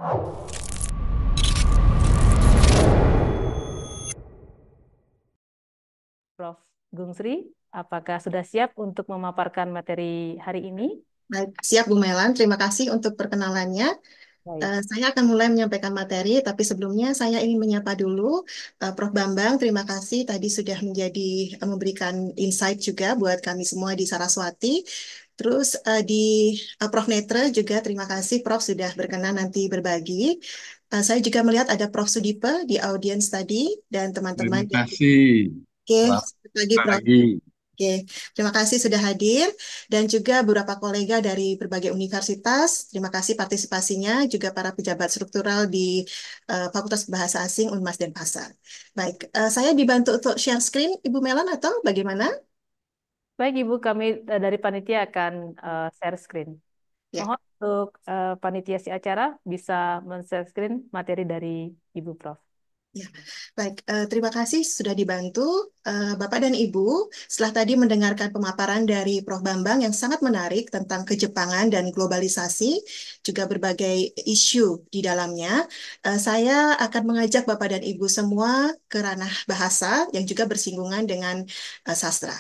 Prof. Gungsri, apakah sudah siap untuk memaparkan materi hari ini? Baik, siap Bu Melan. Terima kasih untuk perkenalannya. Baik. Saya akan mulai menyampaikan materi, tapi sebelumnya saya ingin menyapa dulu Prof. Bambang. Terima kasih tadi sudah memberikan insight juga buat kami semua di Saraswati. Terus di Prof. Netra juga terima kasih Prof. sudah berkenan nanti berbagi. Saya juga melihat ada Prof. Sudipe di audiens tadi dan teman-teman Terima di. kasih. Oke, Selamat selamat pagi Prof. pagi. Oke, terima kasih sudah hadir dan juga beberapa kolega dari berbagai universitas. Terima kasih partisipasinya, juga para pejabat struktural di Fakultas Bahasa Asing Unmas Denpasar. Baik, saya dibantu untuk share screen, Ibu Melan atau bagaimana? Baik, Ibu, kami dari panitia akan share screen. Ya. Mohon untuk panitia si acara bisa men-share screen materi dari Ibu Prof. Ya, baik. Terima kasih sudah dibantu, Bapak dan Ibu. Setelah tadi mendengarkan pemaparan dari Prof. Bambang yang sangat menarik tentang kejepangan dan globalisasi, juga berbagai isu di dalamnya, saya akan mengajak Bapak dan Ibu semua ke ranah bahasa yang juga bersinggungan dengan sastra.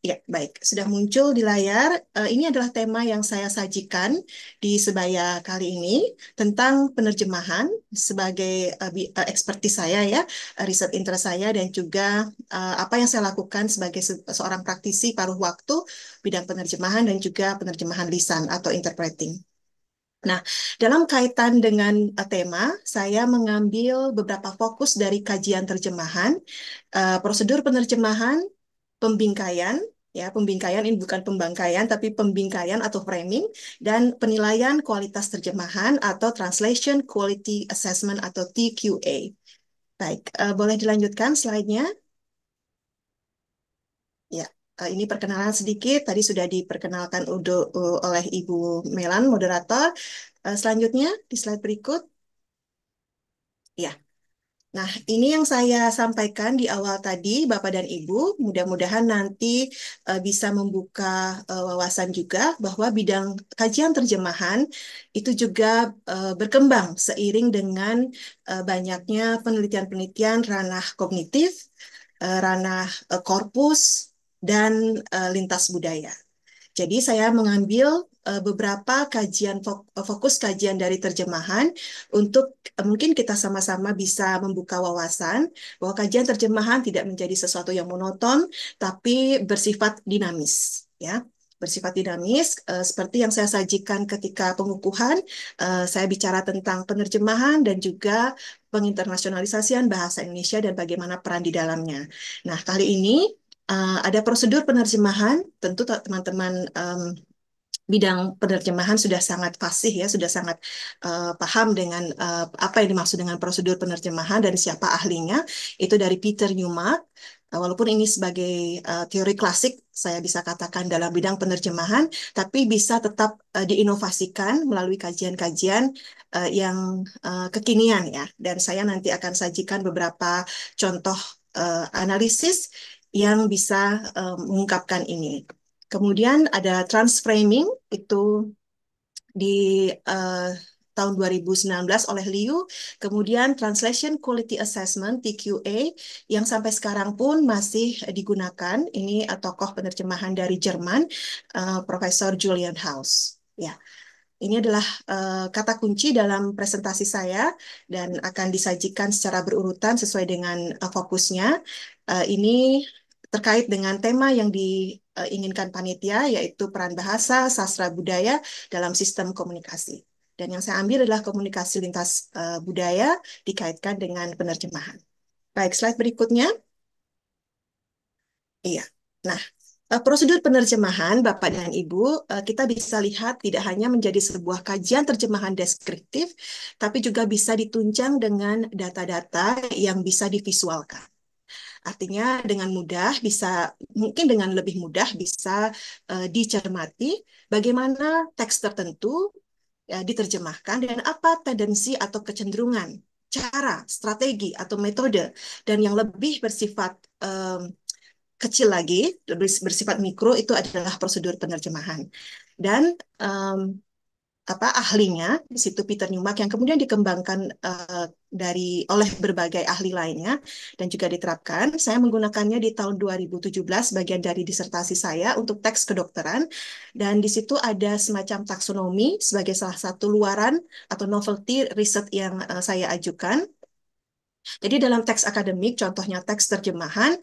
Ya, baik. Sudah muncul di layar. Ini adalah tema yang saya sajikan di Sebaya kali ini tentang penerjemahan sebagai ekspertis saya ya, riset interest saya dan juga apa yang saya lakukan sebagai seorang praktisi paruh waktu bidang penerjemahan dan juga penerjemahan lisan atau interpreting. Nah, dalam kaitan dengan tema, saya mengambil beberapa fokus dari kajian terjemahan, prosedur penerjemahan, pembingkaian, ya pembingkaian ini bukan pembangkaian tapi pembingkaian atau framing dan penilaian kualitas terjemahan atau Translation Quality Assessment atau TQA. Baik, boleh dilanjutkan slide-nya? Ya, ini perkenalan sedikit. Tadi sudah diperkenalkan oleh Ibu Melan, moderator. Selanjutnya di slide berikut. Ya, nah, ini yang saya sampaikan di awal tadi, Bapak dan Ibu. Mudah-mudahan nanti bisa membuka wawasan juga bahwa bidang kajian terjemahan itu juga berkembang seiring dengan banyaknya penelitian-penelitian ranah kognitif, ranah korpus, dan lintas budaya. Jadi saya mengambil beberapa fokus kajian dari terjemahan untuk mungkin kita sama-sama bisa membuka wawasan bahwa kajian terjemahan tidak menjadi sesuatu yang monoton, tapi bersifat dinamis, ya. Bersifat dinamis, seperti yang saya sajikan ketika pengukuhan, saya bicara tentang penerjemahan dan juga penginternasionalisasian bahasa Indonesia dan bagaimana peran di dalamnya. Nah, kali ini ada prosedur penerjemahan, tentu teman-teman bidang penerjemahan sudah sangat fasih ya, sudah sangat paham dengan apa yang dimaksud dengan prosedur penerjemahan dan siapa ahlinya. Itu dari Peter Newmark. Walaupun ini sebagai teori klasik, saya bisa katakan dalam bidang penerjemahan, tapi bisa tetap diinovasikan melalui kajian-kajian yang kekinian ya. Dan saya nanti akan sajikan beberapa contoh analisis yang bisa mengungkapkan ini. Kemudian ada transframing, itu di eh, tahun 2019 oleh Liu. Kemudian Translation Quality Assessment, TQA, yang sampai sekarang pun masih digunakan. Ini tokoh penerjemahan dari Jerman, Profesor Julian House. Ya, ini adalah kata kunci dalam presentasi saya dan akan disajikan secara berurutan sesuai dengan fokusnya. Ini terkait dengan tema yang diinginkan panitia, yaitu peran bahasa, sastra budaya dalam sistem komunikasi. Dan yang saya ambil adalah komunikasi lintas budaya dikaitkan dengan penerjemahan. Baik, slide berikutnya. Iya. Nah, prosedur penerjemahan, Bapak dan Ibu, kita bisa lihat tidak hanya menjadi sebuah kajian terjemahan deskriptif, tapi juga bisa ditunjang dengan data-data yang bisa divisualkan. Artinya dengan mudah bisa, mungkin dengan lebih mudah bisa dicermati bagaimana teks tertentu ya, diterjemahkan dan apa tendensi atau kecenderungan, cara, strategi atau metode, dan yang lebih bersifat kecil lagi, bersifat mikro itu adalah prosedur penerjemahan. Dan ahlinya di situ Peter Newmark yang kemudian dikembangkan oleh berbagai ahli lainnya dan juga diterapkan. Saya menggunakannya di tahun 2017 bagian dari disertasi saya untuk teks kedokteran dan di situ ada semacam taksonomi sebagai salah satu luaran atau novelty riset yang saya ajukan. Jadi dalam teks akademik, contohnya teks terjemahan,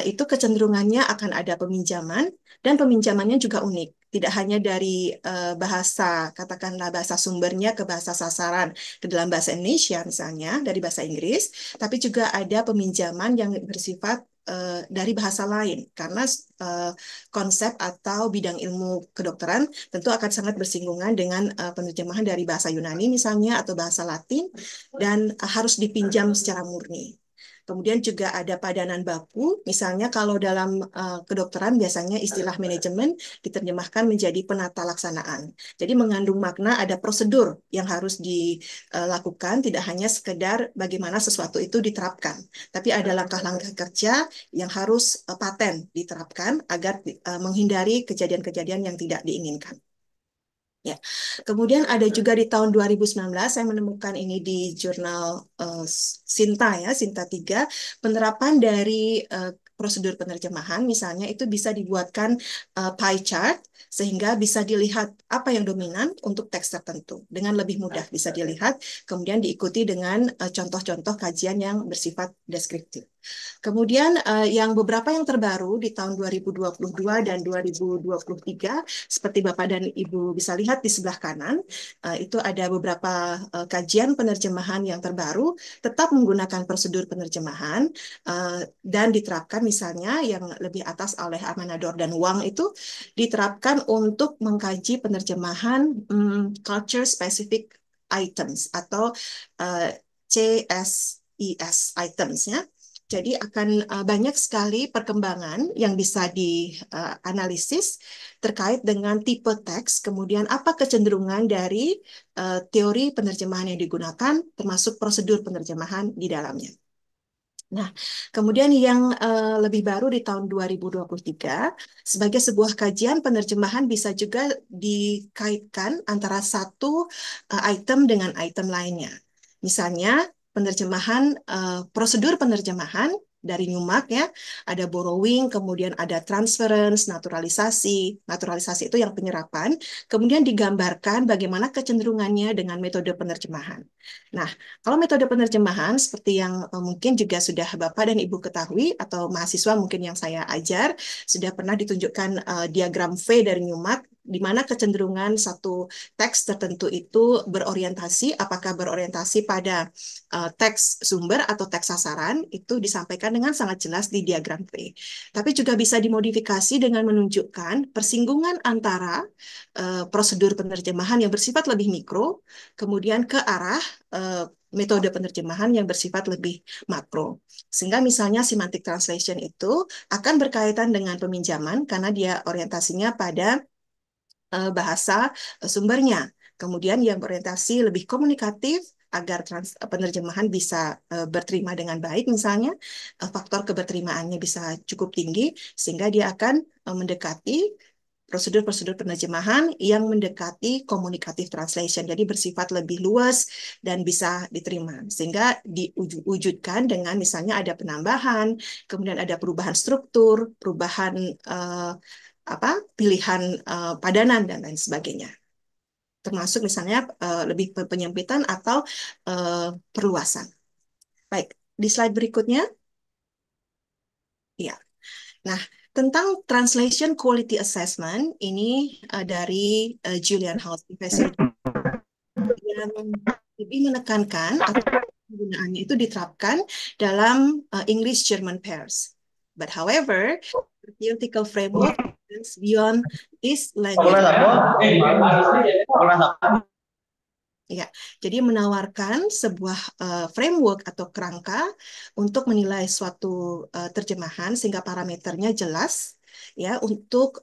itu kecenderungannya akan ada peminjaman, dan peminjamannya juga unik. Tidak hanya dari bahasa, katakanlah bahasa sumbernya ke bahasa sasaran, ke dalam bahasa Indonesia misalnya, dari bahasa Inggris, tapi juga ada peminjaman yang bersifat dari bahasa lain. Karena konsep atau bidang ilmu kedokteran tentu akan sangat bersinggungan dengan penerjemahan dari bahasa Yunani misalnya, atau bahasa Latin, dan harus dipinjam secara murni. Kemudian juga ada padanan baku, misalnya kalau dalam kedokteran biasanya istilah manajemen diterjemahkan menjadi penata laksanaan. Jadi mengandung makna ada prosedur yang harus dilakukan, tidak hanya sekedar bagaimana sesuatu itu diterapkan, tapi ada langkah-langkah kerja yang harus paten diterapkan agar menghindari kejadian-kejadian yang tidak diinginkan. Ya. Kemudian ada juga di tahun 2019 saya menemukan ini di jurnal Sinta ya, Sinta 3, penerapan dari prosedur penerjemahan misalnya itu bisa dibuatkan pie chart sehingga bisa dilihat apa yang dominan untuk teks tertentu dengan lebih mudah bisa dilihat, kemudian diikuti dengan contoh-contoh kajian yang bersifat deskriptif. Kemudian yang beberapa yang terbaru di tahun 2022 dan 2023, seperti Bapak dan Ibu bisa lihat di sebelah kanan, itu ada beberapa kajian penerjemahan yang terbaru, tetap menggunakan prosedur penerjemahan, dan diterapkan misalnya yang lebih atas oleh Amanador dan Wang itu diterapkan untuk mengkaji penerjemahan culture specific items atau CSIS items ya. Jadi akan banyak sekali perkembangan yang bisa dianalisis terkait dengan tipe teks, kemudian apa kecenderungan dari teori penerjemahan yang digunakan, termasuk prosedur penerjemahan di dalamnya. Nah, kemudian yang lebih baru di tahun 2023, sebagai sebuah kajian penerjemahan bisa juga dikaitkan antara satu item dengan item lainnya. Misalnya, prosedur penerjemahan dari Newmark ya, ada borrowing, kemudian ada transference, naturalisasi. Naturalisasi itu yang penyerapan, kemudian digambarkan bagaimana kecenderungannya dengan metode penerjemahan. Nah, kalau metode penerjemahan seperti yang mungkin juga sudah Bapak dan Ibu ketahui atau mahasiswa mungkin yang saya ajar sudah pernah ditunjukkan diagram V dari Newmark di mana kecenderungan satu teks tertentu itu berorientasi, apakah berorientasi pada teks sumber atau teks sasaran, itu disampaikan dengan sangat jelas di diagram V. Tapi juga bisa dimodifikasi dengan menunjukkan persinggungan antara prosedur penerjemahan yang bersifat lebih mikro, kemudian ke arah metode penerjemahan yang bersifat lebih makro. Sehingga misalnya semantic translation itu akan berkaitan dengan peminjaman karena dia orientasinya pada bahasa sumbernya. Kemudian yang berorientasi lebih komunikatif agar penerjemahan bisa berterima dengan baik, misalnya faktor keberterimaannya bisa cukup tinggi, sehingga dia akan mendekati prosedur-prosedur penerjemahan yang mendekati communicative translation, jadi bersifat lebih luas dan bisa diterima, sehingga diwujudkan dengan misalnya ada penambahan, kemudian ada perubahan struktur, perubahan pilihan padanan dan lain sebagainya. Termasuk misalnya lebih penyempitan atau perluasan. Baik, di slide berikutnya. Ya. Nah, tentang translation quality assessment ini dari Julian House, profesor yang lebih menekankan atau penggunaannya itu diterapkan dalam English German pairs. But however, the theoretical framework is beyond this language. Ya, jadi menawarkan sebuah framework atau kerangka untuk menilai suatu terjemahan sehingga parameternya jelas ya untuk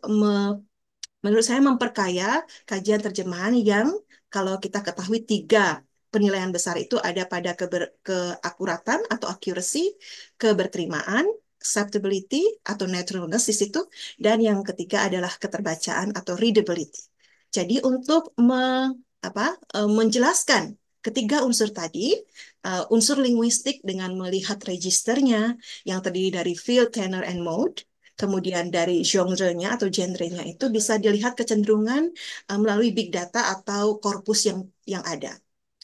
menurut saya memperkaya kajian terjemahan yang kalau kita ketahui 3 penilaian besar itu ada pada keakuratan atau accuracy, keberterimaan, acceptability atau naturalness di situ, dan yang ketiga adalah keterbacaan atau readability. Jadi untuk menjelaskan ketiga unsur tadi, unsur linguistik dengan melihat registernya yang terdiri dari field, tenor, and mode. Kemudian dari genre-nya atau genre-nya itu bisa dilihat kecenderungan melalui big data atau korpus yang ada.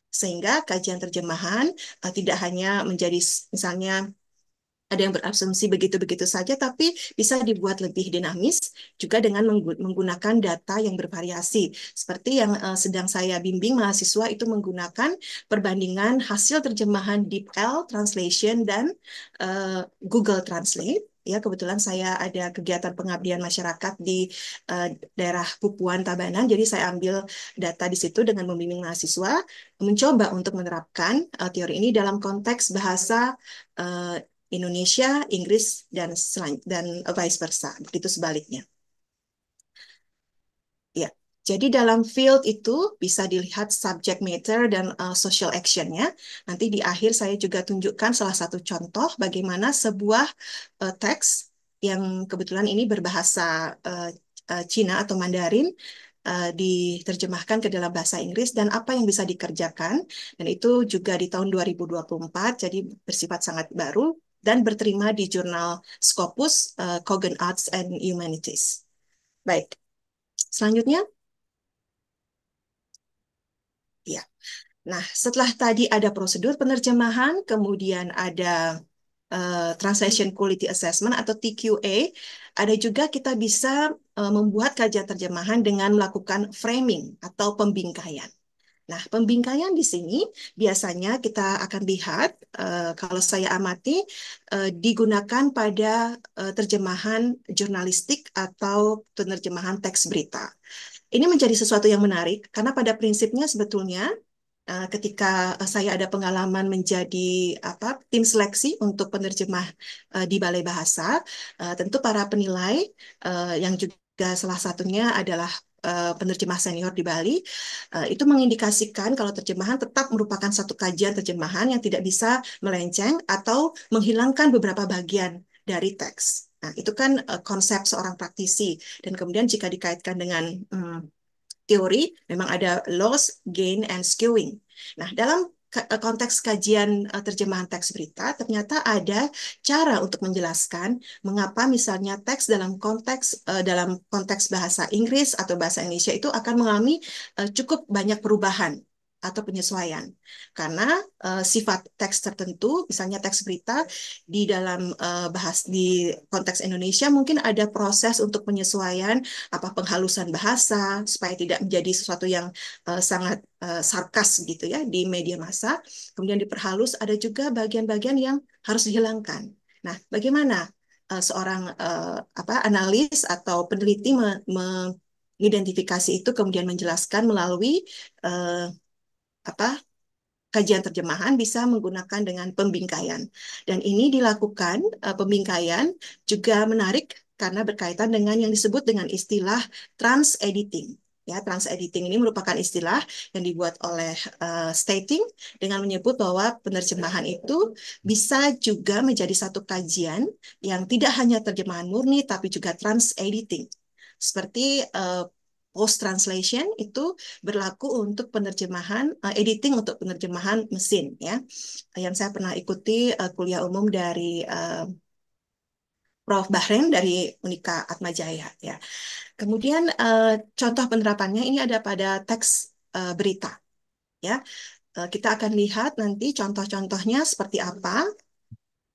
Sehingga kajian terjemahan tidak hanya menjadi misalnya ada yang berasumsi begitu-begitu saja, tapi bisa dibuat lebih dinamis juga dengan menggunakan data yang bervariasi. Seperti yang sedang saya bimbing mahasiswa itu menggunakan perbandingan hasil terjemahan DeepL Translation dan Google Translate. Ya, kebetulan saya ada kegiatan pengabdian masyarakat di daerah Pupuan, Tabanan, jadi saya ambil data di situ dengan membimbing mahasiswa, mencoba untuk menerapkan teori ini dalam konteks bahasa uh, Indonesia, Inggris, dan vice versa. Begitu sebaliknya. Ya. Jadi dalam field itu bisa dilihat subject matter dan social action-nya. Nanti di akhir saya juga tunjukkan salah satu contoh bagaimana sebuah teks yang kebetulan ini berbahasa Cina atau Mandarin diterjemahkan ke dalam bahasa Inggris dan apa yang bisa dikerjakan. Dan itu juga di tahun 2024, jadi bersifat sangat baru dan berterima di jurnal Scopus Cogent Arts and Humanities. Baik, selanjutnya. Ya. Nah, setelah tadi ada prosedur penerjemahan, kemudian ada Translation Quality Assessment atau TQA, ada juga kita bisa membuat kajian terjemahan dengan melakukan framing atau pembingkaian. Nah, pembingkaian di sini biasanya kita akan lihat, kalau saya amati, digunakan pada terjemahan jurnalistik atau penerjemahan teks berita. Ini menjadi sesuatu yang menarik karena pada prinsipnya sebetulnya ketika saya ada pengalaman menjadi tim seleksi untuk penerjemah di Balai Bahasa, tentu para penilai yang juga salah satunya adalah penerjemah senior di Bali, itu mengindikasikan kalau terjemahan tetap merupakan satu kajian terjemahan yang tidak bisa melenceng atau menghilangkan beberapa bagian dari teks. Nah, itu kan konsep seorang praktisi. Dan kemudian jika dikaitkan dengan teori, memang ada loss, gain, and skewing. Nah, dalam konteks kajian terjemahan teks berita, ternyata ada cara untuk menjelaskan mengapa misalnya teks dalam konteks bahasa Inggris atau bahasa Indonesia itu akan mengalami cukup banyak perubahan atau penyesuaian. Karena sifat teks tertentu, misalnya teks berita, di konteks Indonesia mungkin ada proses untuk penyesuaian penghalusan bahasa supaya tidak menjadi sesuatu yang sangat sarkas gitu ya di media massa. Kemudian diperhalus, ada juga bagian-bagian yang harus dihilangkan. Nah, bagaimana seorang analis atau peneliti mengidentifikasi itu kemudian menjelaskan melalui uh, apa kajian terjemahan bisa menggunakan dengan pembingkaian. Dan ini dilakukan, pembingkaian juga menarik karena berkaitan dengan yang disebut dengan istilah trans-editing. Ya, trans-editing ini merupakan istilah yang dibuat oleh Stating dengan menyebut bahwa penerjemahan itu bisa juga menjadi satu kajian yang tidak hanya terjemahan murni, tapi juga trans-editing. Seperti post translation itu berlaku untuk penerjemahan editing untuk penerjemahan mesin ya. Yang saya pernah ikuti kuliah umum dari Prof. Bahrem dari Unika Atmajaya ya. Kemudian contoh penerapannya ini ada pada teks berita ya. Kita akan lihat nanti contoh-contohnya seperti apa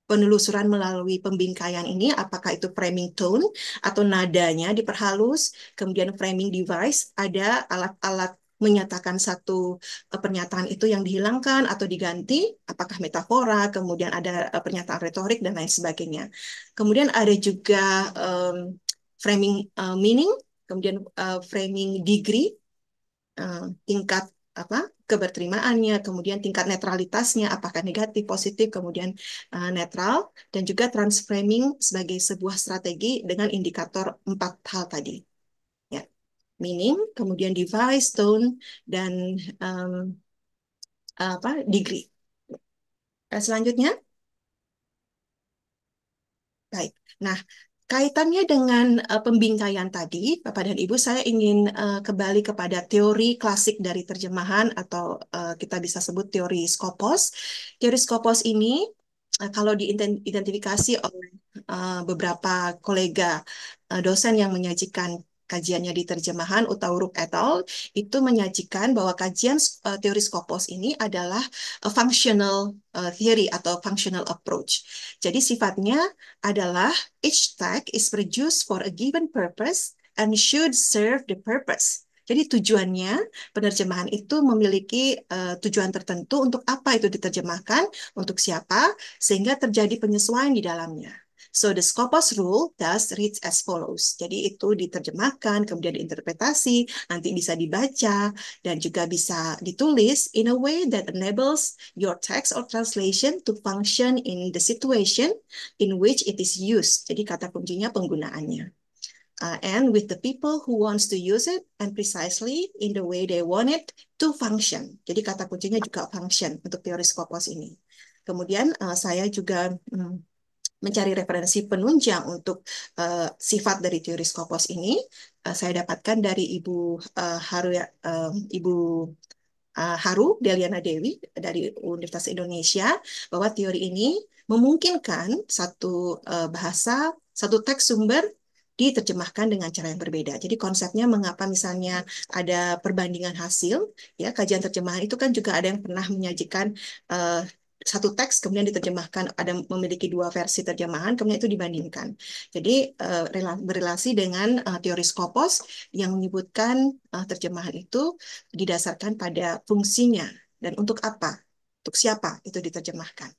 penelusuran melalui pembingkaian ini, apakah itu framing tone atau nadanya diperhalus, kemudian framing device, ada alat-alat menyatakan satu pernyataan itu yang dihilangkan atau diganti, apakah metafora, kemudian ada pernyataan retorik, dan lain sebagainya. Kemudian ada juga framing meaning, kemudian framing degree, tingkat keberterimaannya, kemudian tingkat netralitasnya, apakah negatif, positif, kemudian netral, dan juga transframing sebagai sebuah strategi dengan indikator 4 hal tadi. Ya. Meaning, kemudian device, tone, dan degree. Selanjutnya, baik. Nah, Kaitannya dengan pembingkaian tadi, Bapak dan Ibu, saya ingin kembali kepada teori klasik dari terjemahan atau kita bisa sebut teori Skopos. Teori Skopos ini kalau diidentifikasi oleh beberapa kolega dosen yang menyajikan kajiannya di terjemahan Utauruk et al. Itu menyajikan bahwa kajian teori Skopos ini adalah functional theory atau functional approach. Jadi sifatnya adalah each tag is produced for a given purpose and should serve the purpose. Jadi tujuannya penerjemahan itu memiliki tujuan tertentu untuk apa itu diterjemahkan, untuk siapa, sehingga terjadi penyesuaian di dalamnya. So the Scopus rule thus reads as follows. Jadi itu diterjemahkan, kemudian diinterpretasi, nanti bisa dibaca, dan juga bisa ditulis in a way that enables your text or translation to function in the situation in which it is used. Jadi kata kuncinya penggunaannya. And with the people who wants to use it and precisely in the way they want it to function. Jadi kata kuncinya juga function untuk teori Scopus ini. Kemudian saya juga mencari referensi penunjang untuk sifat dari teori Scopus ini. Saya dapatkan dari Ibu Haru Deliana Dewi dari Universitas Indonesia bahwa teori ini memungkinkan satu teks sumber diterjemahkan dengan cara yang berbeda. Jadi konsepnya mengapa misalnya ada perbandingan hasil, ya kajian terjemahan itu kan juga ada yang pernah menyajikan satu teks kemudian diterjemahkan, ada memiliki dua versi terjemahan, kemudian itu dibandingkan. Jadi berrelasi dengan teori Skopos yang menyebutkan terjemahan itu didasarkan pada fungsinya dan untuk apa, untuk siapa itu diterjemahkan.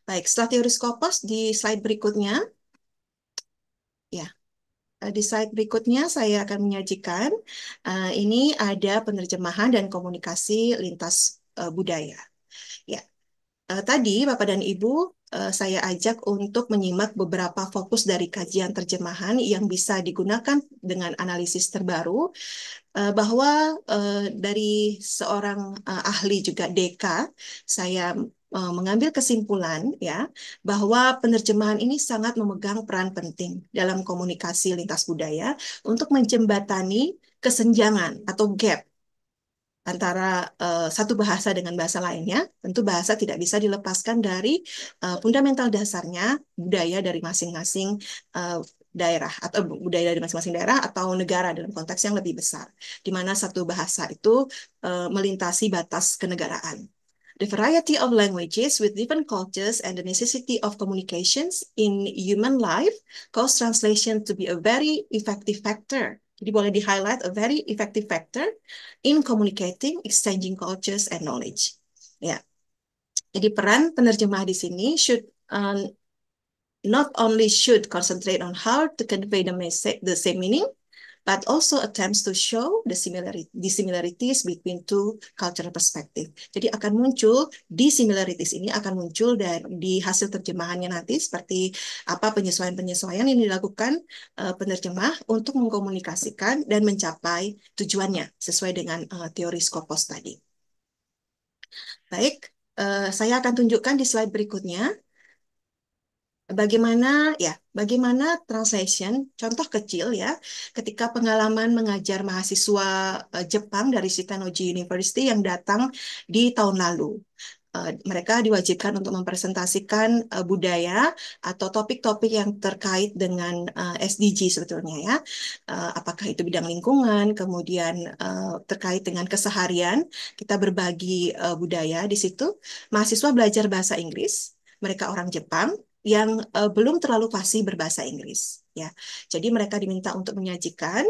Baik, setelah teori Skopos di slide berikutnya, ya, di slide berikutnya saya akan menyajikan ini ada penerjemahan dan komunikasi lintas budaya. Ya, tadi Bapak dan Ibu saya ajak untuk menyimak beberapa fokus dari kajian terjemahan yang bisa digunakan dengan analisis terbaru bahwa dari seorang ahli juga Deka, saya mengambil kesimpulan ya bahwa penerjemahan ini sangat memegang peran penting dalam komunikasi lintas budaya untuk menjembatani kesenjangan atau gap antara satu bahasa dengan bahasa lainnya. Tentu bahasa tidak bisa dilepaskan dari fundamental dasarnya budaya dari masing-masing daerah atau budaya dari masing-masing daerah atau negara dalam konteks yang lebih besar, di mana satu bahasa itu melintasi batas kenegaraan. The variety of languages with different cultures and the necessity of communications in human life cause translation to be a very effective factor. Jadi boleh di-highlight a very effective factor in communicating, exchanging cultures and knowledge. Ya, jadi peran penerjemah di sini not only should concentrate on how to convey the same meaning, but also attempts to show the similarities between two cultural perspective. Jadi akan muncul dissimilarities ini akan muncul di hasil terjemahannya nanti seperti apa penyesuaian-penyesuaian yang dilakukan penerjemah untuk mengkomunikasikan dan mencapai tujuannya sesuai dengan teori Skopos tadi. Baik, saya akan tunjukkan di slide berikutnya bagaimana translation, contoh kecil ya, ketika pengalaman mengajar mahasiswa Jepang dari Shitanoji University yang datang di tahun lalu. Mereka diwajibkan untuk mempresentasikan budaya atau topik-topik yang terkait dengan SDG sebetulnya ya. Apakah itu bidang lingkungan, kemudian terkait dengan keseharian, kita berbagi budaya di situ. Mahasiswa belajar bahasa Inggris, mereka orang Jepang, yang belum terlalu fasih berbahasa Inggris ya. Jadi mereka diminta untuk menyajikan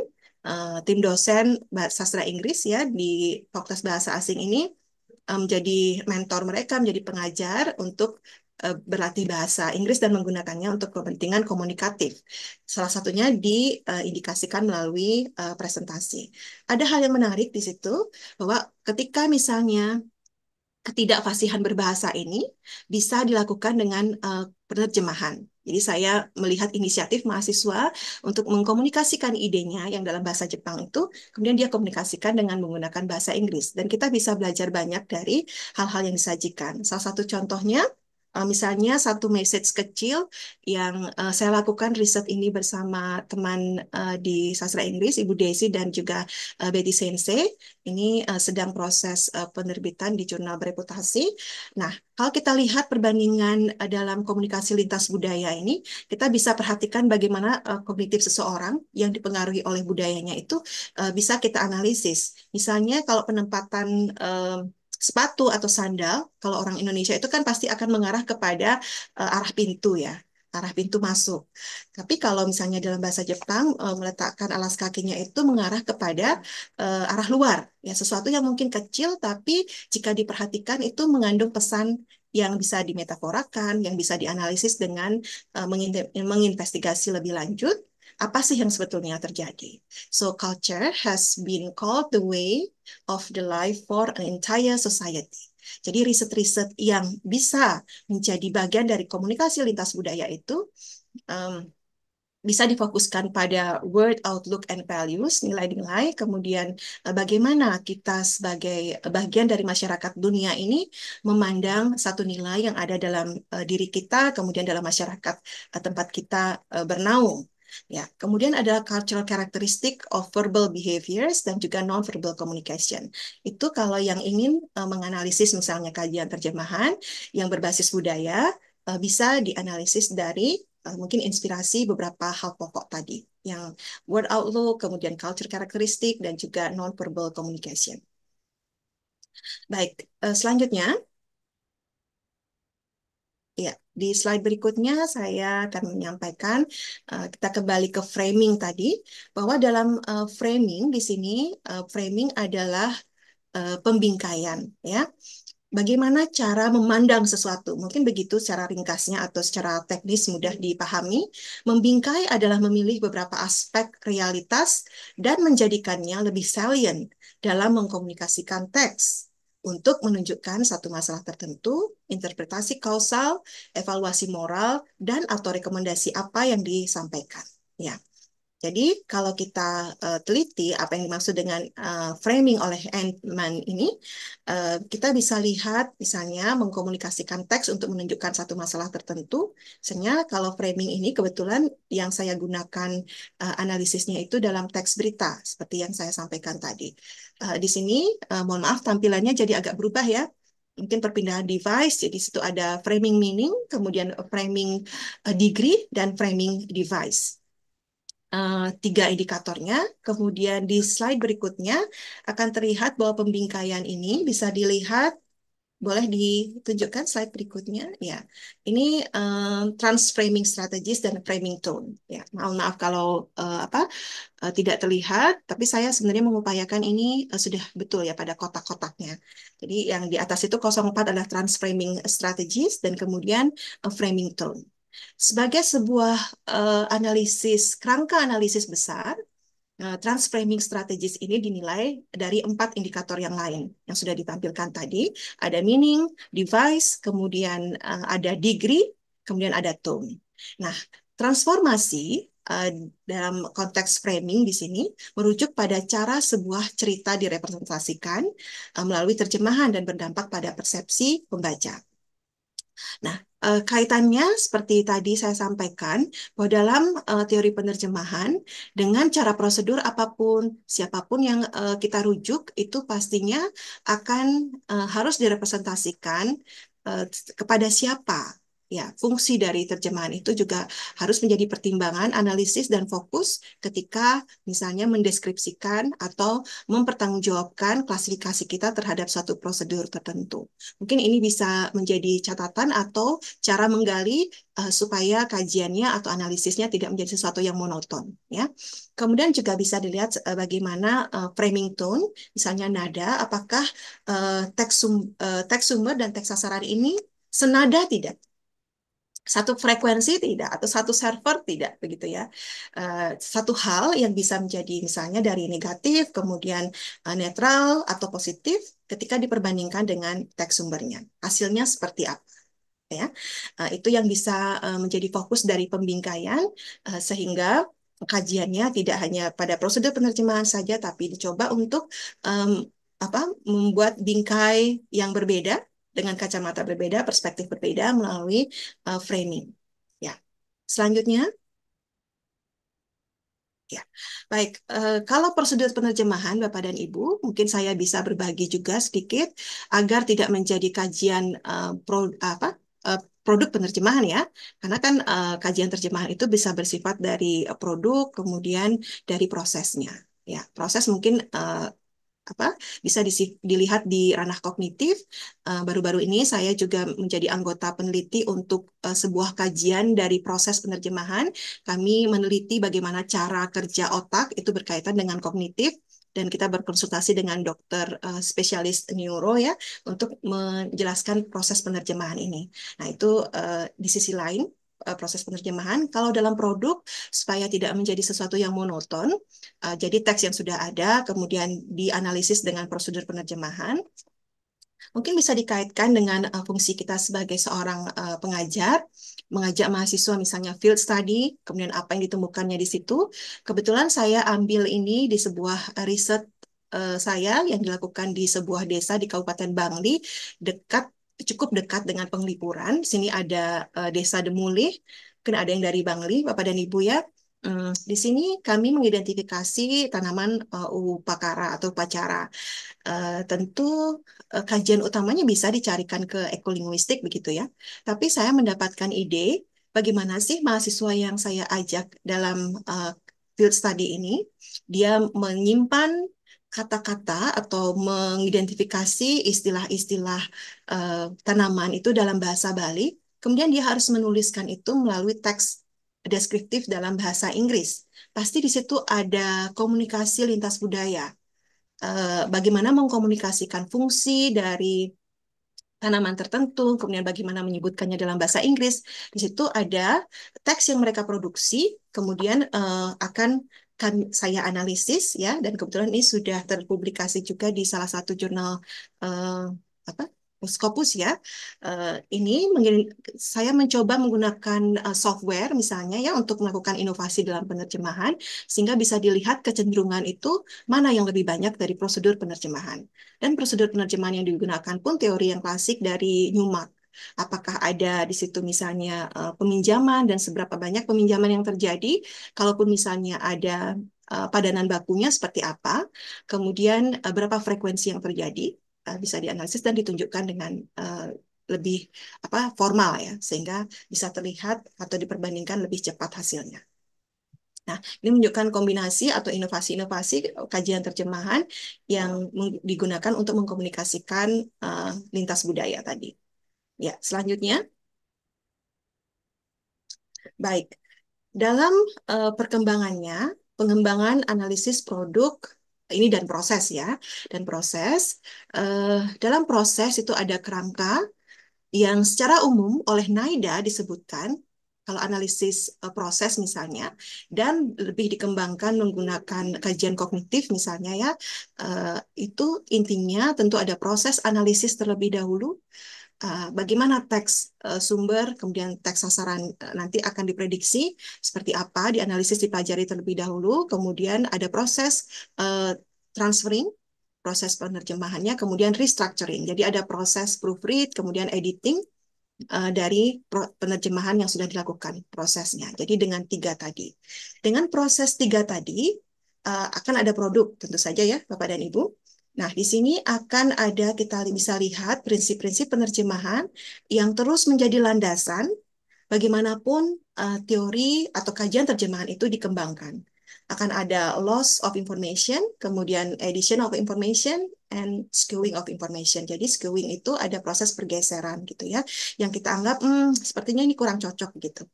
tim dosen sastra Inggris ya di Fakultas Bahasa Asing ini menjadi mentor mereka, menjadi pengajar untuk berlatih bahasa Inggris dan menggunakannya untuk kepentingan komunikatif. Salah satunya diindikasikan melalui presentasi. Ada hal yang menarik di situ bahwa ketika misalnya ketidakfasihan berbahasa ini bisa dilakukan dengan penerjemahan. Jadi saya melihat inisiatif mahasiswa untuk mengkomunikasikan idenya yang dalam bahasa Jepang itu, kemudian dia komunikasikan dengan menggunakan bahasa Inggris. Dan kita bisa belajar banyak dari hal-hal yang disajikan. Salah satu contohnya Misalnya satu message kecil yang saya lakukan riset ini bersama teman di sastra Inggris, Ibu Desi dan juga Betty Sensei. Ini sedang proses penerbitan di jurnal bereputasi. Nah, kalau kita lihat perbandingan dalam komunikasi lintas budaya ini, kita bisa perhatikan bagaimana kognitif seseorang yang dipengaruhi oleh budayanya itu bisa kita analisis. Misalnya kalau penempatan sepatu atau sandal, kalau orang Indonesia itu kan pasti akan mengarah kepada arah pintu ya, arah pintu masuk. Tapi kalau misalnya dalam bahasa Jepang meletakkan alas kakinya itu mengarah kepada arah luar, ya sesuatu yang mungkin kecil tapi jika diperhatikan itu mengandung pesan yang bisa dimetaforakan, yang bisa dianalisis dengan menginvestigasi lebih lanjut apa sih yang sebetulnya terjadi. So culture has been called the way of the life for an entire society. Jadi riset-riset yang bisa menjadi bagian dari komunikasi lintas budaya itu um, bisa difokuskan pada word, outlook, and values, nilai-nilai, kemudian bagaimana kita sebagai bagian dari masyarakat dunia ini memandang satu nilai yang ada dalam diri kita, kemudian dalam masyarakat tempat kita bernaung. Ya, kemudian ada cultural characteristic of verbal behaviors dan juga non-verbal communication. Itu kalau yang ingin menganalisis misalnya kajian terjemahan yang berbasis budaya, bisa dianalisis dari mungkin inspirasi beberapa hal pokok tadi, yang word outlook, kemudian culture characteristic, dan juga non-verbal communication. Baik, selanjutnya, ya, di slide berikutnya saya akan menyampaikan, kita kembali ke framing tadi, bahwa dalam framing di sini, framing adalah pembingkaian, ya. Bagaimana cara memandang sesuatu? Mungkin begitu secara ringkasnya atau secara teknis mudah dipahami. Membingkai adalah memilih beberapa aspek realitas dan menjadikannya lebih salient dalam mengkomunikasikan teks untuk menunjukkan satu masalah tertentu, interpretasi kausal, evaluasi moral, dan atau rekomendasi apa yang disampaikan. Ya. Jadi kalau kita teliti apa yang dimaksud dengan framing oleh Entman ini, kita bisa lihat misalnya mengkomunikasikan teks untuk menunjukkan satu masalah tertentu. Misalnya kalau framing ini kebetulan yang saya gunakan analisisnya itu dalam teks berita, seperti yang saya sampaikan tadi. Di sini, mohon maaf tampilannya jadi agak berubah ya. Mungkin perpindahan device, jadi situ ada framing meaning, kemudian framing degree, dan framing device. Tiga indikatornya. Kemudian di slide berikutnya akan terlihat bahwa pembingkaian ini bisa dilihat, boleh ditunjukkan slide berikutnya. Ya, ini transframing strategies dan framing tone. Ya, maaf kalau tidak terlihat, tapi saya sebenarnya mengupayakan ini sudah betul ya pada kotak-kotaknya. Jadi yang di atas itu 04 adalah transframing strategies dan kemudian framing tone. Sebagai sebuah kerangka analisis besar, transframing strategis ini dinilai dari 4 indikator yang lain yang sudah ditampilkan tadi. Ada meaning, device, kemudian ada degree, kemudian ada tone. Nah, transformasi dalam konteks framing di sini merujuk pada cara sebuah cerita direpresentasikan melalui terjemahan dan berdampak pada persepsi pembaca. Nah, kaitannya seperti tadi saya sampaikan, bahwa dalam teori penerjemahan, dengan cara prosedur apapun, siapapun yang kita rujuk, itu pastinya akan harus direpresentasikan kepada siapa. Ya, fungsi dari terjemahan itu juga harus menjadi pertimbangan, analisis, dan fokus ketika misalnya mendeskripsikan atau mempertanggungjawabkan klasifikasi kita terhadap satu prosedur tertentu. Mungkin ini bisa menjadi catatan atau cara menggali supaya kajiannya atau analisisnya tidak menjadi sesuatu yang monoton. Ya. Kemudian juga bisa dilihat bagaimana framing tone, misalnya nada, apakah teks sumber dan teks sasaran ini senada tidak? Satu frekuensi tidak atau satu server tidak begitu ya. Satu hal yang bisa menjadi misalnya dari negatif kemudian netral atau positif ketika diperbandingkan dengan teks sumbernya. Hasilnya seperti apa ya? Itu yang bisa menjadi fokus dari pembingkaian sehingga kajiannya tidak hanya pada prosedur penerjemahan saja tapi dicoba untuk membuat bingkai yang berbeda dengan kacamata berbeda, perspektif berbeda melalui framing. Ya. Selanjutnya, ya, baik. Kalau prosedur penerjemahan, Bapak dan Ibu, mungkin saya bisa berbagi juga sedikit agar tidak menjadi kajian produk penerjemahan ya, karena kan kajian terjemahan itu bisa bersifat dari produk, kemudian dari prosesnya. Ya, proses mungkin apa bisa dilihat di ranah kognitif. Baru-baru ini saya juga menjadi anggota peneliti untuk sebuah kajian dari proses penerjemahan. Kami meneliti bagaimana cara kerja otak itu berkaitan dengan kognitif dan kita berkonsultasi dengan dokter spesialis neuro ya untuk menjelaskan proses penerjemahan ini. Nah, itu di sisi lain proses penerjemahan. Kalau dalam produk supaya tidak menjadi sesuatu yang monoton, jadi teks yang sudah ada kemudian dianalisis dengan prosedur penerjemahan. Mungkin bisa dikaitkan dengan fungsi kita sebagai seorang pengajar, mengajak mahasiswa misalnya field study, kemudian apa yang ditemukannya di situ. Kebetulan saya ambil ini di sebuah riset saya yang dilakukan di sebuah desa di Kabupaten Bangli, dekat cukup dekat dengan Penglipuran. Di sini ada Desa Demulih, mungkin ada yang dari Bangli, Bapak dan Ibu ya. Di sini kami mengidentifikasi tanaman upakara atau upacara. Tentu kajian utamanya bisa dicarikan ke ekolinguistik begitu ya. Tapi saya mendapatkan ide bagaimana sih mahasiswa yang saya ajak dalam field study ini, dia menyimpan kata-kata atau mengidentifikasi istilah-istilah tanaman itu dalam bahasa Bali, kemudian dia harus menuliskan itu melalui teks deskriptif dalam bahasa Inggris. Pasti di situ ada komunikasi lintas budaya, bagaimana mengkomunikasikan fungsi dari tanaman tertentu, kemudian bagaimana menyebutkannya dalam bahasa Inggris. Di situ ada teks yang mereka produksi, kemudian akan saya analisis ya, dan kebetulan ini sudah terpublikasi juga di salah satu jurnal apa Scopus ya. Ini saya mencoba menggunakan software misalnya ya untuk melakukan inovasi dalam penerjemahan sehingga bisa dilihat kecenderungan itu mana yang lebih banyak dari prosedur penerjemahan. Dan prosedur penerjemahan yang digunakan pun teori yang klasik dari Newmark. Apakah ada di situ misalnya peminjaman dan seberapa banyak peminjaman yang terjadi, kalaupun misalnya ada padanan bakunya seperti apa, kemudian berapa frekuensi yang terjadi, bisa dianalisis dan ditunjukkan dengan lebih formal ya, sehingga bisa terlihat atau diperbandingkan lebih cepat hasilnya. Nah, ini menunjukkan kombinasi atau inovasi-inovasi kajian terjemahan yang digunakan untuk mengkomunikasikan lintas budaya tadi. Ya, selanjutnya, baik. Dalam perkembangannya, pengembangan analisis produk ini dan proses ya, dan proses dalam proses itu ada kerangka yang secara umum oleh NIDA disebutkan kalau analisis proses misalnya dan lebih dikembangkan menggunakan kajian kognitif misalnya ya, itu intinya tentu ada proses analisis terlebih dahulu, bagaimana teks sumber, kemudian teks sasaran nanti akan diprediksi seperti apa, dianalisis, dipelajari terlebih dahulu, kemudian ada proses transferring, proses penerjemahannya, kemudian restructuring. Jadi ada proses proofread, kemudian editing dari penerjemahan yang sudah dilakukan prosesnya. Jadi dengan tiga tadi. Dengan proses tiga tadi akan ada produk tentu saja ya Bapak dan Ibu. Nah, di sini akan ada kita bisa lihat prinsip-prinsip penerjemahan yang terus menjadi landasan bagaimanapun teori atau kajian terjemahan itu dikembangkan. Akan ada loss of information, kemudian addition of information, and skewing of information. Jadi skewing itu ada proses pergeseran gitu ya, yang kita anggap sepertinya ini kurang cocok gitu.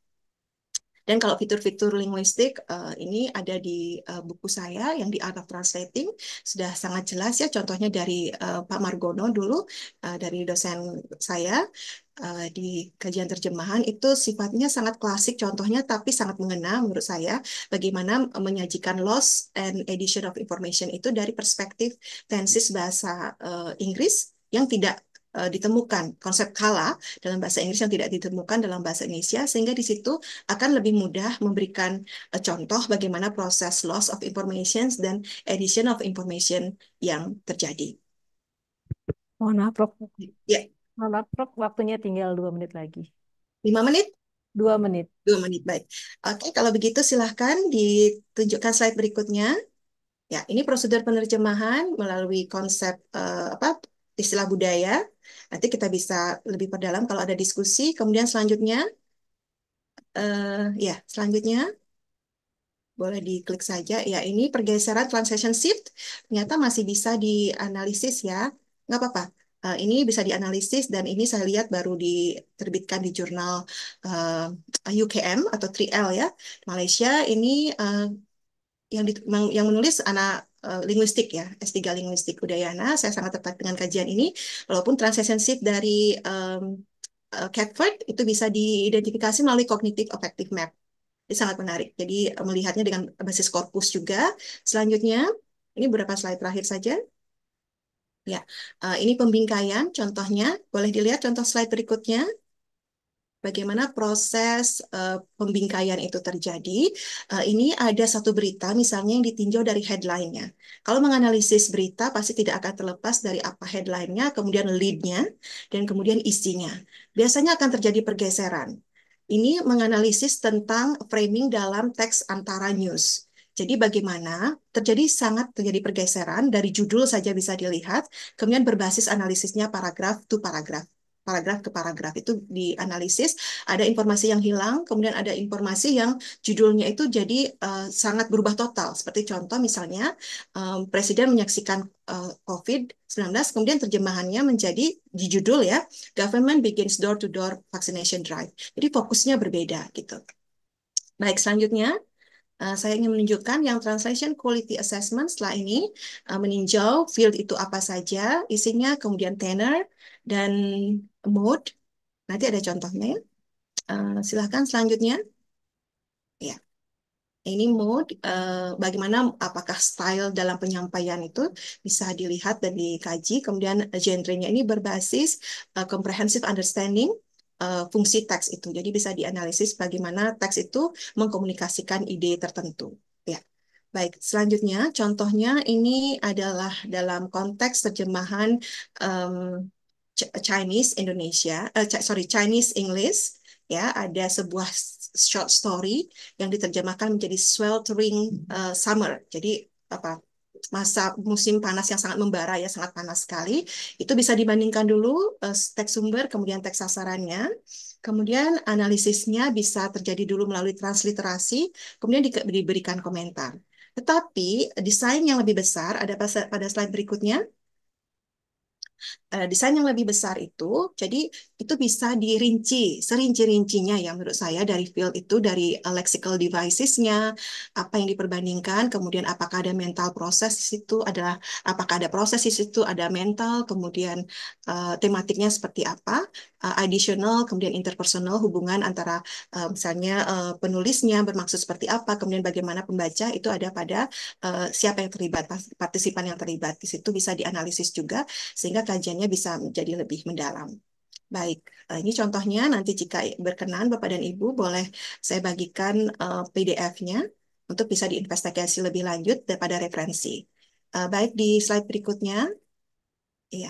Dan kalau fitur-fitur linguistik ini ada di buku saya yang di Art of Translating, sudah sangat jelas ya, contohnya dari Pak Margono dulu, dari dosen saya di kajian terjemahan itu sifatnya sangat klasik contohnya, tapi sangat mengena menurut saya bagaimana menyajikan loss and addition of information itu dari perspektif tensis bahasa Inggris yang tidak ditemukan, konsep kala dalam bahasa Inggris yang tidak ditemukan dalam bahasa Indonesia, sehingga di situ akan lebih mudah memberikan contoh bagaimana proses loss of information dan addition of information yang terjadi. Mohon maaf, Prof. Ya, Mohon maaf, Prof, waktunya tinggal 2 menit lagi. 5 menit? 2 menit. 2 menit, baik. Oke, kalau begitu silahkan ditunjukkan slide berikutnya. Ya, ini prosedur penerjemahan melalui konsep apa istilah budaya. Nanti kita bisa lebih perdalam kalau ada diskusi. Kemudian selanjutnya, ya selanjutnya boleh diklik saja. Ya, ini pergeseran transition shift ternyata masih bisa dianalisis ya. Nggak apa-apa. Ini bisa dianalisis dan ini saya lihat baru diterbitkan di jurnal UKM atau 3L ya. Malaysia ini yang menulis anak linguistik ya, S3 linguistik Udayana. Saya sangat tertarik dengan kajian ini. Walaupun transition shift dari Catford itu bisa diidentifikasi melalui cognitive affective map. Ini sangat menarik. Jadi melihatnya dengan basis korpus juga. Selanjutnya, ini beberapa slide terakhir saja. Ya, ini pembingkaian. Contohnya, boleh dilihat contoh slide berikutnya. Bagaimana proses pembingkaian itu terjadi. Ini ada satu berita, misalnya yang ditinjau dari headline-nya. Kalau menganalisis berita, pasti tidak akan terlepas dari apa headline-nya, kemudian lead-nya, dan kemudian isinya. Biasanya akan terjadi pergeseran. Ini menganalisis tentang framing dalam teks antara news. Jadi bagaimana sangat terjadi pergeseran dari judul saja bisa dilihat, kemudian berbasis analisisnya paragraf to paragraf. Paragraf ke paragraf itu dianalisis, ada informasi yang hilang, kemudian ada informasi yang judulnya itu jadi sangat berubah total. Seperti contoh misalnya Presiden menyaksikan COVID-19, kemudian terjemahannya menjadi di judul ya, Government begins door-to-door vaccination drive. Jadi fokusnya berbeda gitu. Baik, selanjutnya saya ingin menunjukkan yang translation quality assessment setelah ini meninjau field itu apa saja, isinya, kemudian tenor, dan mode. Nanti ada contohnya ya. Silahkan selanjutnya. Ya, ini mode, bagaimana apakah style dalam penyampaian itu bisa dilihat dan dikaji. Kemudian genre-nya ini berbasis comprehensive understanding fungsi teks itu. Jadi bisa dianalisis bagaimana teks itu mengkomunikasikan ide tertentu. Ya. Baik, selanjutnya contohnya ini adalah dalam konteks terjemahan um, Chinese Indonesia, sorry Chinese English ya, ada sebuah short story yang diterjemahkan menjadi sweltering summer. Jadi apa? Masa musim panas yang sangat membara ya, sangat panas sekali. Itu bisa dibandingkan dulu teks sumber kemudian teks sasarannya. Kemudian analisisnya bisa terjadi dulu melalui transliterasi, kemudian diberikan komentar. Tetapi desain yang lebih besar ada pada slide berikutnya. Desain yang lebih besar itu, jadi itu bisa dirinci, serinci-rincinya ya menurut saya dari field itu, dari lexical devices-nya, apa yang diperbandingkan, kemudian apakah ada mental proses di situ, apakah ada proses di situ, ada mental, kemudian tematiknya seperti apa, additional, kemudian interpersonal, hubungan antara misalnya penulisnya bermaksud seperti apa, kemudian bagaimana pembaca itu ada pada siapa yang terlibat, partisipan yang terlibat. Di situ bisa dianalisis juga sehingga kajiannya bisa menjadi lebih mendalam. Baik, ini contohnya nanti jika berkenan Bapak dan Ibu boleh saya bagikan PDF-nya untuk bisa diinvestigasi lebih lanjut daripada referensi. Baik, di slide berikutnya, ya.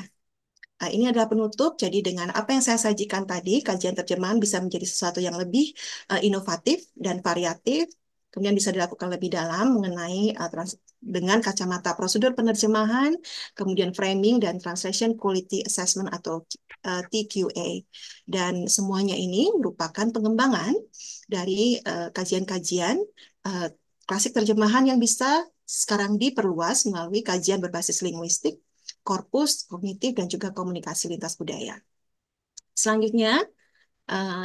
Ini adalah penutup, jadi dengan apa yang saya sajikan tadi, kajian terjemahan bisa menjadi sesuatu yang lebih inovatif dan variatif, kemudian bisa dilakukan lebih dalam mengenai dengan kacamata prosedur penerjemahan, kemudian framing dan translation quality assessment atau TQA. Dan semuanya ini merupakan pengembangan dari kajian-kajian klasik terjemahan yang bisa sekarang diperluas melalui kajian berbasis linguistik, korpus, kognitif, dan juga komunikasi lintas budaya. Selanjutnya,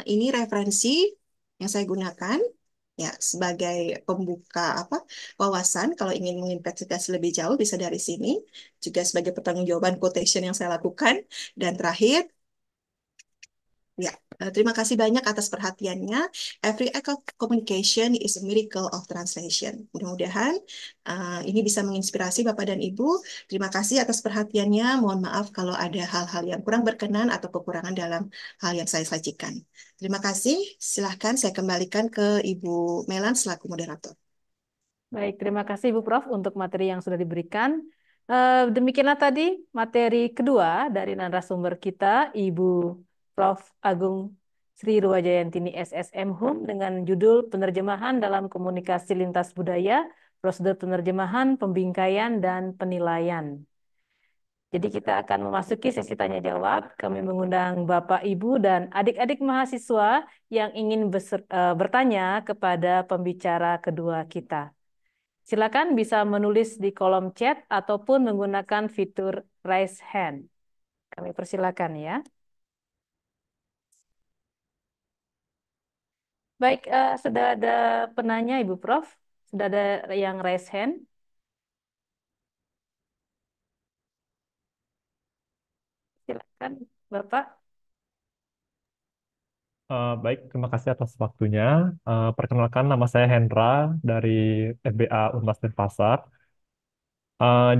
ini referensi yang saya gunakan ya sebagai pembuka wawasan kalau ingin menginvestigasi lebih jauh bisa dari sini, juga sebagai pertanggungjawaban quotation yang saya lakukan. Dan terakhir, ya, terima kasih banyak atas perhatiannya. Every act of communication is a miracle of translation. Mudah-mudahan ini bisa menginspirasi Bapak dan Ibu. Terima kasih atas perhatiannya. Mohon maaf kalau ada hal-hal yang kurang berkenan atau kekurangan dalam hal yang saya sajikan. Terima kasih. Silahkan saya kembalikan ke Ibu Melan selaku moderator. Baik, terima kasih Ibu Prof untuk materi yang sudah diberikan. Demikianlah tadi materi kedua dari narasumber kita, Ibu Prof. Agung Sri Ruwajayantini SSM HUM dengan judul Penerjemahan dalam Komunikasi Lintas Budaya, Prosedur Penerjemahan, Pembingkaian, dan Penilaian. Jadi kita akan memasuki sesi tanya jawab. Kami mengundang Bapak, Ibu, dan adik-adik mahasiswa yang ingin bertanya kepada pembicara kedua kita. Silakan bisa menulis di kolom chat ataupun menggunakan fitur raise hand. Kami persilakan ya. Baik, sudah ada penanya Ibu Prof. Sudah ada yang raise hand. Silakan Bapak. Baik, terima kasih atas waktunya. Perkenalkan, nama saya Hendra dari FBA Unmas Denpasar.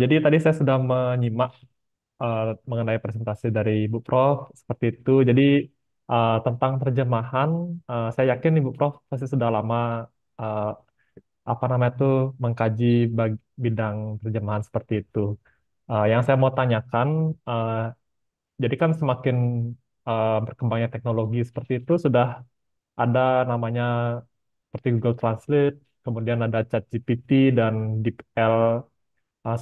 Jadi tadi saya sudah menyimak eh, mengenai presentasi dari Ibu Prof. Seperti itu. Jadi tentang terjemahan, saya yakin Ibu Prof. pasti sudah lama eh, apa namanya itu mengkaji bidang terjemahan seperti itu. Yang saya mau tanyakan, eh, jadi kan semakin berkembangnya teknologi seperti itu sudah ada namanya seperti Google Translate, kemudian ada ChatGPT dan DeepL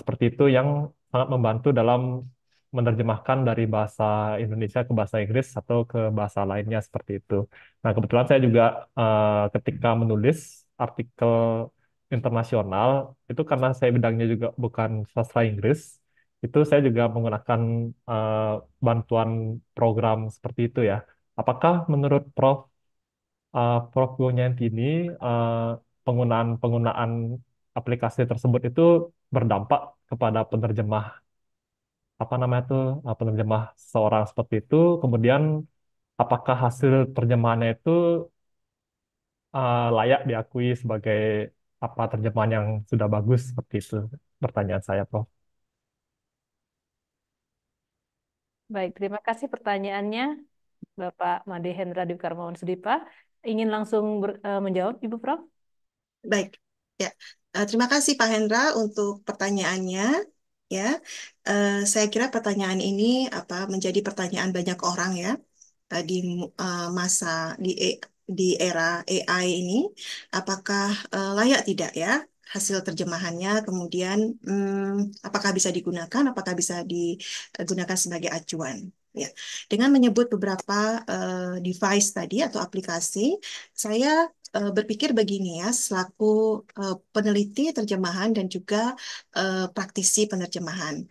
seperti itu yang sangat membantu dalam menerjemahkan dari bahasa Indonesia ke bahasa Inggris atau ke bahasa lainnya seperti itu. Nah, kebetulan saya juga ketika menulis artikel internasional itu karena saya bidangnya juga bukan sastra Inggris, itu saya juga menggunakan eh, bantuan program seperti itu ya. Apakah menurut Prof. Gonianti ini penggunaan aplikasi tersebut itu berdampak kepada penerjemah apa namanya itu penerjemah seorang seperti itu. Kemudian apakah hasil terjemahannya itu layak diakui sebagai apa terjemahan yang sudah bagus seperti itu? Pertanyaan saya, Prof. Baik, terima kasih pertanyaannya Bapak Made Hendra Dwi Karmawan Sudipa. Ingin langsung menjawab Ibu Prof? Baik, ya. Terima kasih Pak Hendra untuk pertanyaannya. Ya, saya kira pertanyaan ini menjadi pertanyaan banyak orang ya di masa di era AI ini, apakah layak tidak ya hasil terjemahannya, kemudian apakah bisa digunakan, apakah bisa digunakan sebagai acuan. Ya, dengan menyebut beberapa device tadi atau aplikasi, saya berpikir begini ya, selaku peneliti terjemahan dan juga praktisi penerjemahan.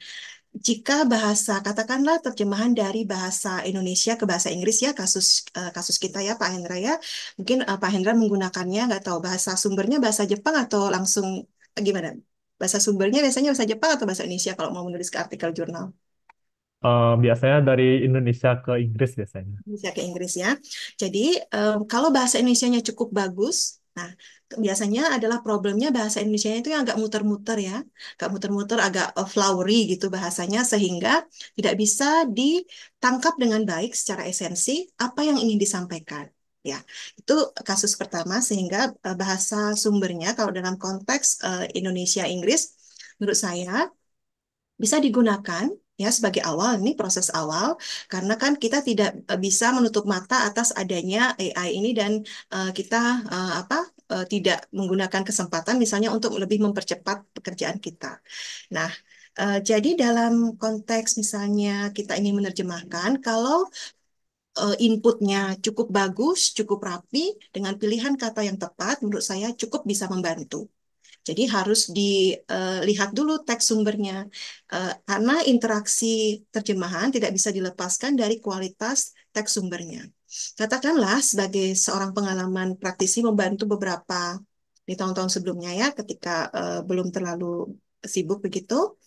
Jika bahasa, katakanlah terjemahan dari bahasa Indonesia ke bahasa Inggris ya, kasus kita ya Pak Hendra ya, mungkin Pak Hendra menggunakannya, nggak tahu bahasa sumbernya bahasa Jepang atau langsung gimana? Bahasa sumbernya biasanya bahasa Jepang atau bahasa Indonesia kalau mau menulis ke artikel jurnal? Biasanya dari Indonesia ke Inggris biasanya. Bisa ke Inggris ya. Jadi kalau bahasa Indonesianya cukup bagus, nah biasanya adalah problemnya bahasa Indonesia itu yang agak muter-muter ya, agak muter-muter, agak flowery gitu bahasanya sehingga tidak bisa ditangkap dengan baik secara esensi apa yang ingin disampaikan. Ya, itu kasus pertama sehingga bahasa sumbernya kalau dalam konteks Indonesia Inggris menurut saya bisa digunakan ya sebagai awal ini proses awal karena kan kita tidak bisa menutup mata atas adanya AI ini dan kita tidak menggunakan kesempatan misalnya untuk lebih mempercepat pekerjaan kita. Nah, jadi dalam konteks misalnya kita ingin menerjemahkan kalau inputnya cukup bagus, cukup rapi dengan pilihan kata yang tepat, menurut saya cukup bisa membantu. Jadi harus dilihat dulu teks sumbernya, karena interaksi terjemahan tidak bisa dilepaskan dari kualitas teks sumbernya. Katakanlah sebagai seorang pengalaman praktisi membantu beberapa di tahun-tahun sebelumnya ya, ketika belum terlalu sibuk begitu,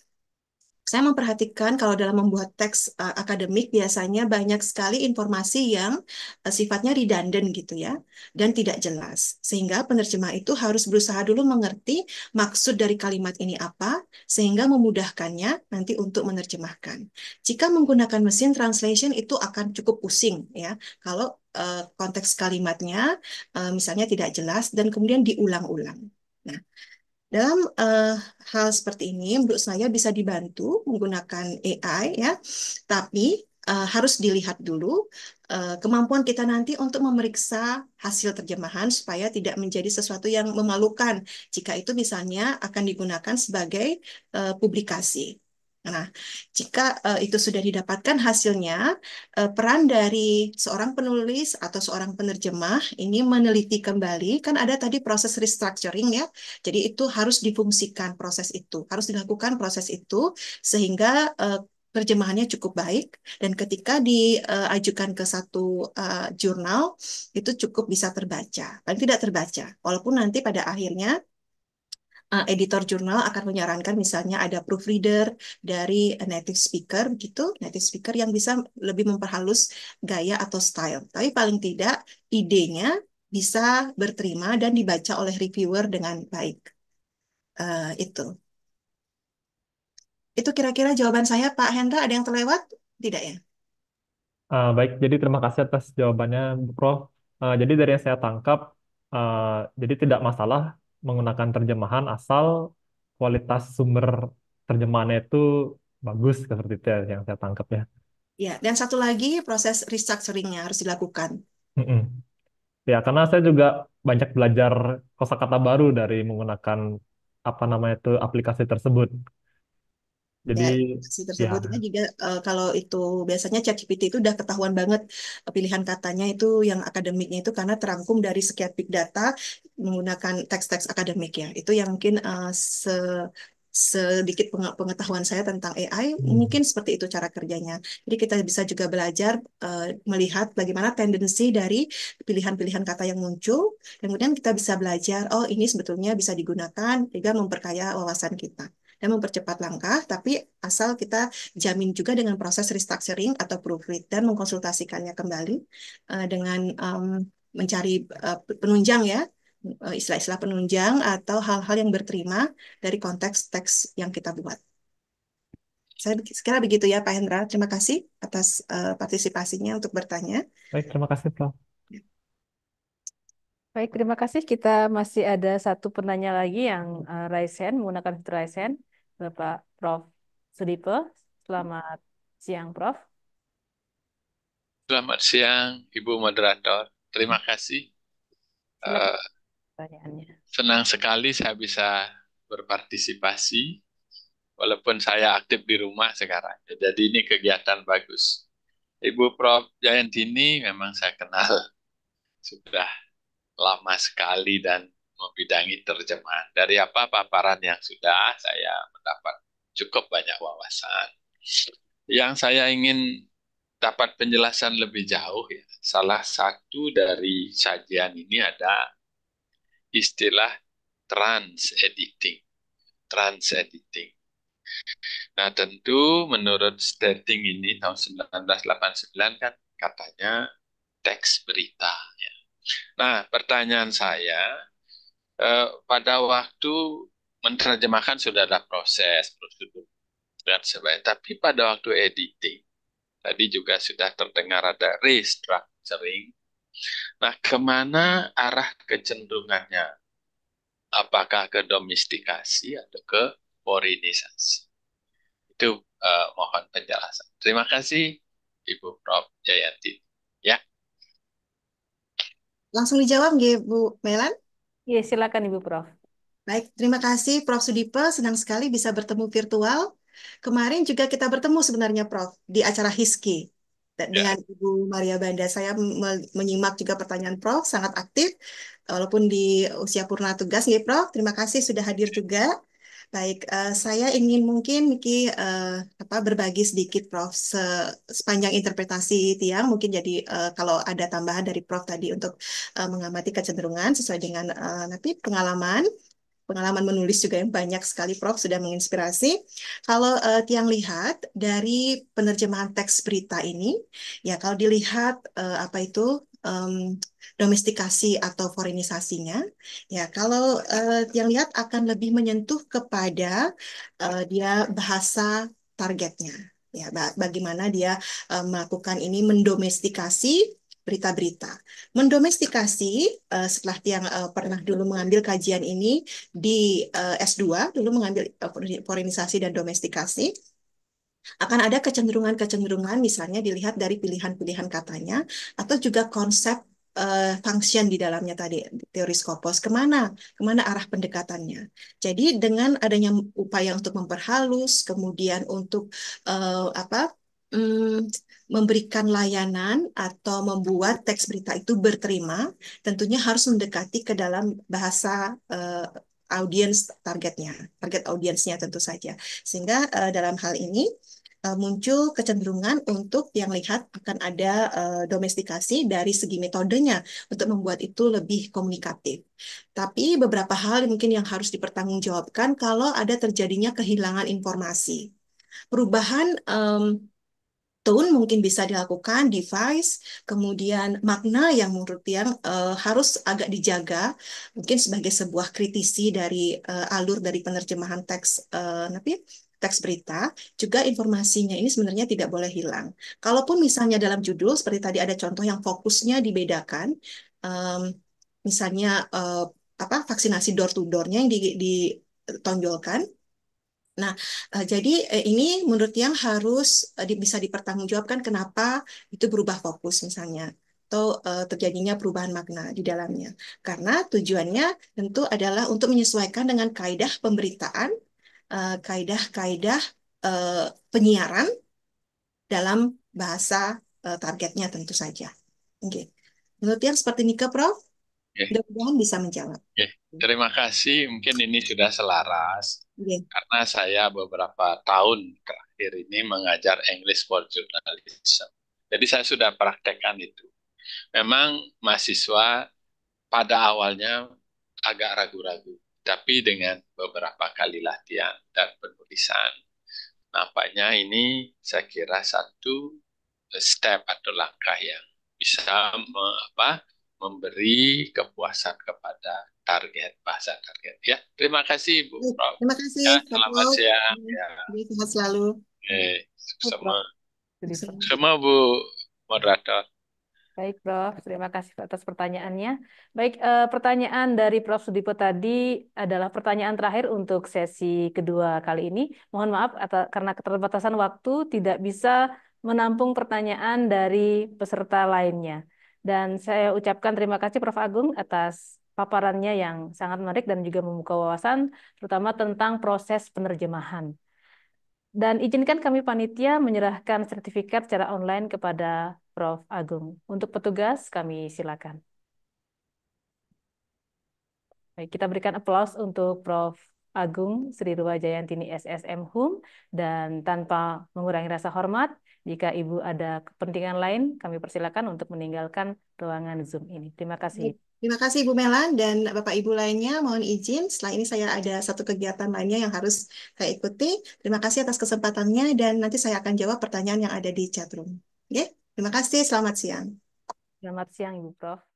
saya memperhatikan kalau dalam membuat teks akademik biasanya banyak sekali informasi yang sifatnya redundant gitu ya dan tidak jelas. Sehingga penerjemah itu harus berusaha dulu mengerti maksud dari kalimat ini apa sehingga memudahkannya nanti untuk menerjemahkan. Jika menggunakan mesin translation itu akan cukup pusing ya kalau konteks kalimatnya misalnya tidak jelas dan kemudian diulang-ulang. Nah, Dalam hal seperti ini, menurut saya bisa dibantu menggunakan AI ya, tapi harus dilihat dulu kemampuan kita nanti untuk memeriksa hasil terjemahan supaya tidak menjadi sesuatu yang memalukan jika itu misalnya akan digunakan sebagai publikasi. Nah, jika itu sudah didapatkan hasilnya, peran dari seorang penulis atau seorang penerjemah ini meneliti kembali, kan ada tadi proses restructuring ya. Jadi itu harus difungsikan proses itu, harus dilakukan proses itu sehingga terjemahannya cukup baik dan ketika diajukan ke satu jurnal itu cukup bisa terbaca, paling tidak terbaca. Walaupun nanti pada akhirnya editor jurnal akan menyarankan misalnya ada proofreader dari native speaker gitu, native speaker yang bisa lebih memperhalus gaya atau style. Tapi paling tidak idenya bisa berterima dan dibaca oleh reviewer dengan baik. Itu. Itu kira-kira jawaban saya, Pak Hendra. Ada yang terlewat? Tidak ya? Baik, jadi terima kasih atas jawabannya, Bu Prof. Jadi dari yang saya tangkap, uh, jadi tidak masalah menggunakan terjemahan asal kualitas sumber terjemahannya itu bagus, seperti itu ya, yang saya tangkap ya. Ya, dan satu lagi proses restructuring-nya harus dilakukan. Mm-mm. Ya, karena saya juga banyak belajar kosakata baru dari menggunakan apa namanya itu aplikasi tersebut. Ya, Jadi aplikasi ya, tersebut ya juga kalau itu biasanya ChatGPT itu udah ketahuan banget pilihan katanya itu yang akademiknya itu karena terangkum dari sekian big data menggunakan teks-teks akademik ya. Itu yang mungkin sedikit pengetahuan saya tentang AI hmm, mungkin seperti itu cara kerjanya. Jadi kita bisa juga belajar melihat bagaimana tendensi dari pilihan-pilihan kata yang muncul. Kemudian kita bisa belajar, oh ini sebetulnya bisa digunakan juga memperkaya wawasan kita dan mempercepat langkah, tapi asal kita jamin juga dengan proses restructuring atau proofread dan mengkonsultasikannya kembali dengan mencari penunjang ya, istilah-istilah penunjang atau hal-hal yang berterima dari konteks teks yang kita buat. Saya sekira begitu ya Pak Hendra. Terima kasih atas partisipasinya untuk bertanya. baik, terima kasih, Prof. Baik, terima kasih. Kita masih ada satu penanya lagi yang raise hand, menggunakan fitur raise hand. Bapak Prof. Sudipe. Selamat siang, Prof. Selamat siang, Ibu Moderator. Terima kasih. Silakan pertanyaannya. Senang sekali saya bisa berpartisipasi, walaupun saya aktif di rumah sekarang. Jadi ini kegiatan bagus. Ibu Prof. Jayantini memang saya kenal sudah lama sekali dan membidangi terjemahan. Dari apa paparan yang sudah saya mendapat cukup banyak wawasan. Yang saya ingin dapat penjelasan lebih jauh ya. Salah satu dari sajian ini ada istilah trans editing. Trans editing. Nah, tentu menurut stating ini tahun 1989 kan katanya teks berita. Ya. Nah, pertanyaan saya, pada waktu menerjemahkan sudah ada proses, prosedur, dan sebagainya. Tapi pada waktu editing, tadi juga sudah terdengar ada restructuring. Nah, kemana arah kecenderungannya? Apakah ke domestikasi atau ke forinisasi? Itu mohon penjelasan. Terima kasih, Ibu Prof. Jayanti. Ya, Langsung dijawab nggih, Bu Melan? Iya, silakan Ibu Prof. Baik, terima kasih Prof. Sudipe. Senang sekali bisa bertemu virtual. Kemarin juga kita bertemu sebenarnya Prof. di acara HISKI ya. dengan Ibu Maria Banda. Saya menyimak juga pertanyaan Prof. sangat aktif. Walaupun di usia purna tugas, nih Prof. Terima kasih sudah hadir juga. Baik, saya ingin mungkin Niki berbagi sedikit Prof. Sepanjang interpretasi Tiang, mungkin jadi kalau ada tambahan dari Prof tadi untuk mengamati kecenderungan sesuai dengan nanti pengalaman menulis juga yang banyak sekali Prof sudah menginspirasi. Kalau Tiang lihat dari penerjemahan teks berita ini, ya kalau dilihat apa itu domestikasi atau forinisasinya, ya kalau Tiang lihat akan lebih menyentuh kepada dia bahasa targetnya. Ya, bagaimana dia melakukan ini mendomestikasi berita-berita. Mendomestikasi, setelah yang pernah dulu mengambil kajian ini di S2, dulu mengambil forenisasi dan domestikasi, akan ada kecenderungan-kecenderungan, misalnya dilihat dari pilihan-pilihan katanya, atau juga konsep function di dalamnya tadi, teori Skopos, kemana arah pendekatannya. Jadi dengan adanya upaya untuk memperhalus, kemudian untuk apa, memberikan layanan atau membuat teks berita itu berterima, tentunya harus mendekati ke dalam bahasa audiens targetnya, target audiensnya tentu saja. Sehingga dalam hal ini muncul kecenderungan untuk yang lihat akan ada domestikasi dari segi metodenya untuk membuat itu lebih komunikatif. Tapi beberapa hal mungkin yang harus dipertanggungjawabkan kalau ada terjadinya kehilangan informasi. Perubahan tone mungkin bisa dilakukan, device, kemudian makna yang menurut yang harus agak dijaga, mungkin sebagai sebuah kritisi dari alur dari penerjemahan teks teks berita, juga informasinya ini sebenarnya tidak boleh hilang. Kalaupun misalnya dalam judul, seperti tadi ada contoh yang fokusnya dibedakan, um, misalnya apa vaksinasi door to door-nya yang ditonjolkan. Nah, jadi ini menurut yang harus bisa dipertanggungjawabkan kenapa itu berubah fokus misalnya atau terjadinya perubahan makna di dalamnya. Karena tujuannya tentu adalah untuk menyesuaikan dengan kaidah pemberitaan, kaidah-kaidah penyiaran dalam bahasa targetnya tentu saja. Oke. Menurut yang seperti ini ke Prof, Oke. mudah-mudahan bisa menjawab. Oke. Terima kasih. Mungkin ini sudah selaras Oke. karena saya beberapa tahun terakhir ini mengajar English for Journalism. Jadi saya sudah praktekkan itu. Memang mahasiswa pada awalnya agak ragu-ragu, tapi dengan beberapa kali latihan dan penulisan, nampaknya ini saya kira satu step atau langkah yang bisa memberi kepuasan kepada target, bahasa target. Ya, terima kasih Bu Prof. Terima kasih, Ya, Pak selamat Prof. siang. Ya, Sehat selalu. sama, Jadi, sama Bu moderator. baik, Prof. Terima kasih atas pertanyaannya. Baik, pertanyaan dari Prof. Sudipo tadi adalah pertanyaan terakhir untuk sesi kedua kali ini. Mohon maaf karena keterbatasan waktu tidak bisa menampung pertanyaan dari peserta lainnya. Dan saya ucapkan terima kasih Prof. Agung atas paparannya yang sangat menarik dan juga membuka wawasan, terutama tentang proses penerjemahan. Dan izinkan kami panitia menyerahkan sertifikat secara online kepada Prof. Agung. Untuk petugas, kami silakan. Baik, kita berikan aplaus untuk Prof. Agung Sri Ruwajayantini SSM HUM, dan tanpa mengurangi rasa hormat, jika Ibu ada kepentingan lain, kami persilakan untuk meninggalkan ruangan Zoom ini. Terima kasih. Terima kasih Ibu Melan dan Bapak Ibu lainnya. Mohon izin, setelah ini saya ada satu kegiatan lainnya yang harus saya ikuti. Terima kasih atas kesempatannya dan nanti saya akan jawab pertanyaan yang ada di chat room. Oke, terima kasih. Selamat siang. Selamat siang, Ibu Prof.